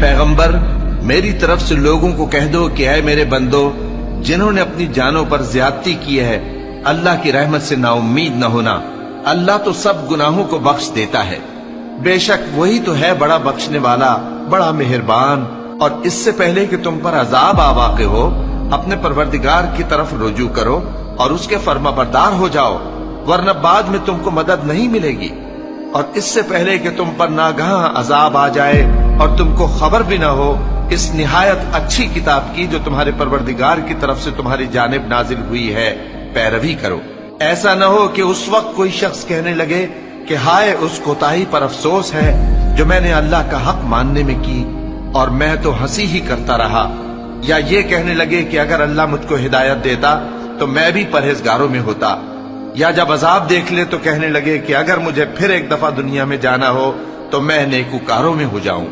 پیغمبر میری طرف سے لوگوں کو کہہ دو کہ اے میرے بندو جنہوں نے اپنی جانوں پر زیادتی کی ہے اللہ کی رحمت سے نا امید نہ ہونا، اللہ تو سب گناہوں کو بخش دیتا ہے، بے شک وہی تو ہے بڑا بخشنے والا بڑا مہربان۔ اور اس سے پہلے کہ تم پر عذاب آ واقع ہو اپنے پروردگار کی طرف رجوع کرو اور اس کے فرما بردار ہو جاؤ، ورنہ بعد میں تم کو مدد نہیں ملے گی۔ اور اس سے پہلے کہ تم پر ناگہاں عذاب آ جائے اور تم کو خبر بھی نہ ہو اس نہایت اچھی کتاب کی جو تمہارے پروردگار کی طرف سے تمہاری جانب نازل ہوئی ہے پیروی کرو۔ ایسا نہ ہو کہ اس وقت کوئی شخص کہنے لگے کہ ہائے اس کوتاہی پر افسوس ہے جو میں نے اللہ کا حق ماننے میں کی اور میں تو ہنسی ہی کرتا رہا، یا یہ کہنے لگے کہ اگر اللہ مجھ کو ہدایت دیتا تو میں بھی پرہیزگاروں میں ہوتا، یا جب عذاب دیکھ لے تو کہنے لگے کہ اگر مجھے پھر ایک دفعہ دنیا میں جانا ہو تو میں نیکوکاروں میں ہو جاؤں۔